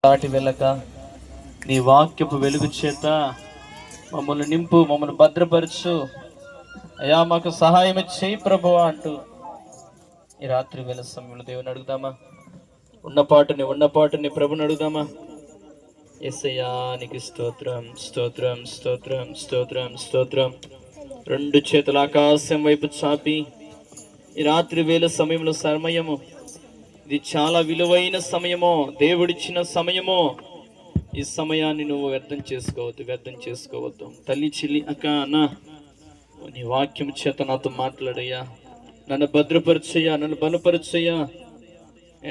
దాటి వెళ్ళక నీ వాక్యపు వెలుగు చేత మమ్మల్ని నింపు, మమ్మల్ని భద్రపరచు అయ్యా, మాకు సహాయం చేయి ప్రభువా అంటూ ఈ రాత్రి వేళ సమయంలో దేవుని అడుగుదామా? ఉన్నపాటుని ప్రభుని అడుగుదామా? యేసయ్యా నీకు స్తోత్రం, స్తోత్రం, స్తోత్రం, స్తోత్రం, స్తోత్రం. రెండు చేతుల ఆకాశం వైపు చాపి ఈ రాత్రి వేళ సమయంలో సమయము ఇది చాలా విలువైన సమయమో, దేవుడిచ్చిన సమయమో. ఈ సమయాన్ని నువ్వు వ్యర్థం చేసుకోవద్దు. తల్లి, చెల్లి, అక్క, అన్న, నీ వాక్యం చేత నాతో మాట్లాడయ్యా, నన్ను భద్రపరచయ్యా, నన్ను బలపరచయ్యా.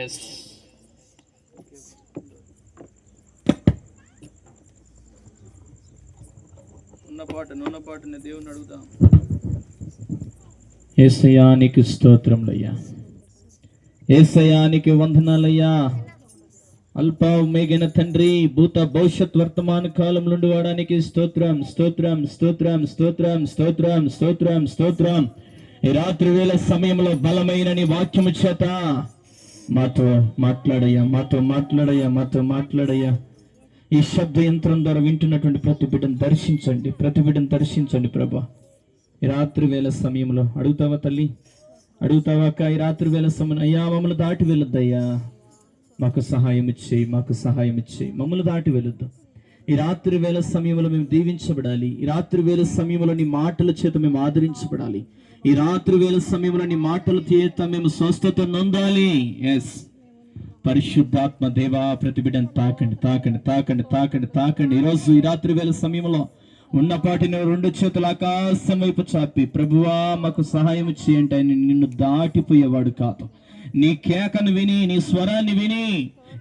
ఎస్, ఉన్నపాటుని దేవుని అడుగుదాం. యేసయ్యా నీకు స్తోత్రములయ్యా, యేసయ్యా నీకు వందనాలయ్యా. అల్ప మేఘన తండ్రి, భూత భవిష్యత్ వర్తమాన కాలం నుండి వాడానికి స్తోత్రం, స్తోత్రం, స్తోత్రం, స్తోత్రం, స్తోత్రం, స్తోత్రం, స్తోత్రం. ఈ రాత్రి వేళ సమయంలో బలమైన నీ వాక్యము చేత మాతో మాట్లాడయ్యా. ఈ శబ్ద యంత్రం ద్వారా వింటున్నటువంటి ప్రతి బిడ్డను దర్శించండి ప్రభా. ఈ రాత్రి వేళ సమయంలో అడుగుతావా తల్లి, అడుగుతావా అక్క? ఈ రాత్రి వేళ సమయం అయ్యా మమ్మల్ని దాటి వెళ్ళొద్దయ్యా, మాకు సహాయం ఇచ్చేయి, మమ్మల్ని దాటి వెళ్ళొద్దు. ఈ రాత్రి వేళ సమయంలో మేము దీవించబడాలి. ఈ రాత్రి వేళ సమయంలో నీ మాటల చేత మేము ఆదరించబడాలి. ఈ రాత్రి వేళ సమయంలో నీ మాటల చేత మేము స్వస్థత నొందాలి. ఎస్, పరిశుద్ధాత్మ దేవా, ప్రతి బిడ్డను తాకండి. ఈరోజు ఈ రాత్రి వేళ సమయంలో ఉన్నపాటిని రెండు చేతుల ఆకాశం వైపు చాపి, ప్రభువా మాకు సహాయం చేయండి. ఆయన నిన్ను దాటిపోయేవాడు కాదు. నీ కేకను విని, నీ స్వరాన్ని విని,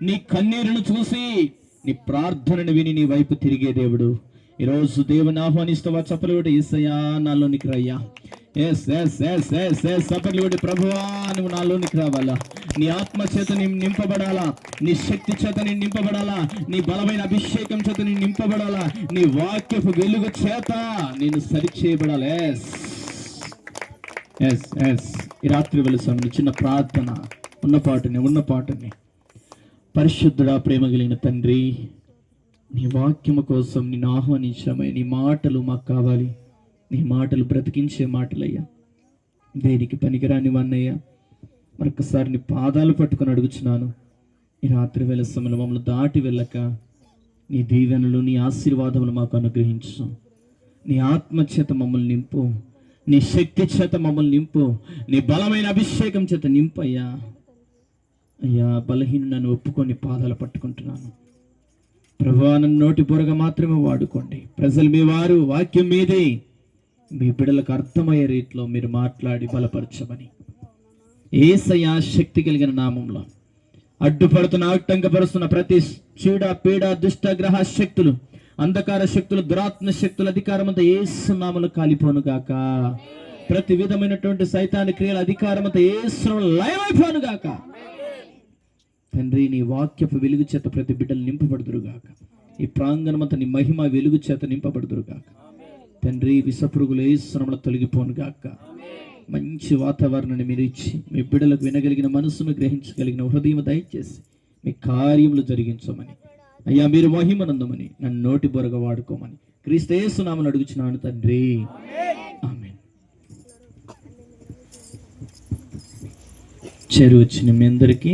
నీ కన్నీరును చూసి, నీ ప్రార్థనను విని నీ వైపు తిరిగే దేవుడు. ఈరోజు దేవుని ఆహ్వానిస్తావా? చప్పలుడి యేసయ్యా నాలోనికి రయ్యా. చప్పలుడి ప్రభువా నువ్వు నాలోనికి రావాలా. నీ ఆత్మ చేత నింపబడాలా, నీ శక్తి చేత నింపబడాలా, నీ బలమైన అభిషేకం చేత నింపబడాలా, నీ వాక్యపు వెలుగు చేత నేను సరిచేయబడాలి. ఈ రాత్రి వేళ సమయంలో చిన్న ప్రార్థన, ఉన్నపాటుని. పరిశుద్ధుడా, ప్రేమ కలిగిన తండ్రి, నీ వాక్యము కోసం నిన్ను ఆహ్వానించామయ్యా. నీ మాటలు మాకు కావాలి. నీ మాటలు బ్రతికించే మాటలయ్యా, దేనికి పనికిరాని వన్నయ్యా. మరొకసారి నీ పాదాలు పట్టుకొని అడుగుచున్నాను. ఈ రాత్రి వేళ సమయంలో మమ్మల్ని దాటి వెళ్ళక నీ దీవెనలు, నీ ఆశీర్వాదములు మాకు అనుగ్రహించు. నీ ఆత్మ చేత మమ్మల్ని నింపు, నీ శక్తి చేత మమ్మల్ని నింపు, నీ బలమైన అభిషేకం చేత నింపయ్యా. అయ్యా, బలహీను నన్ను ఒప్పుకొని పాదాలు పట్టుకుంటున్నాను ప్రభువా. నన్ను నోటి పొరగా మాత్రమే వాడుకోండి. ప్రజలు మీ వారు, వాక్యం మీదే. మీ బిడ్డలకు అర్థమయ్యే రీతిలో మీరు మాట్లాడి బలపరచమని యేసయ్యా శక్తి కలిగిన నామంలో అడ్డుపడుతున్న, ఆటంకపరుస్తున్న ప్రతి చీడ, పీడ, దుష్టగ్రహ శక్తులు, అంధకార శక్తులు, దురాత్మ శక్తుల అధికారం అంతా యేసు నామములో కాలిపోను గాక. ప్రతి విధమైనటువంటి సైతాని క్రియల అధికారం అంతా యేసు నామములో లయమైపోను గాక. తండ్రి, నీ వాక్యపు వెలుగు చేత ప్రతి బిడ్డలు నింపబడుదురుగాక. ఈ ప్రాంగణమంతా నీ మహిమ వెలుగు చేత నింపబడుదురుగాక. తండ్రి, విషపురుగులు యేసు నామములో తొలగిపోను గాక. మంచి వాతావరణాన్ని మీరు ఇచ్చి మీ బిడ్డలకు వినగలిగిన మనసును, గ్రహించగలిగిన హృదయం దయచేసి మీ కార్యములు జరిగించమని అయ్యా, మీరు మహిమనందమని, నన్ను నోటి బొరగా వాడుకోమని క్రీస్తు యేసు నామములో అడుగుచున్నాను తండ్రి, ఆమేన్. చేరి వచ్చిన మీ అందరికీ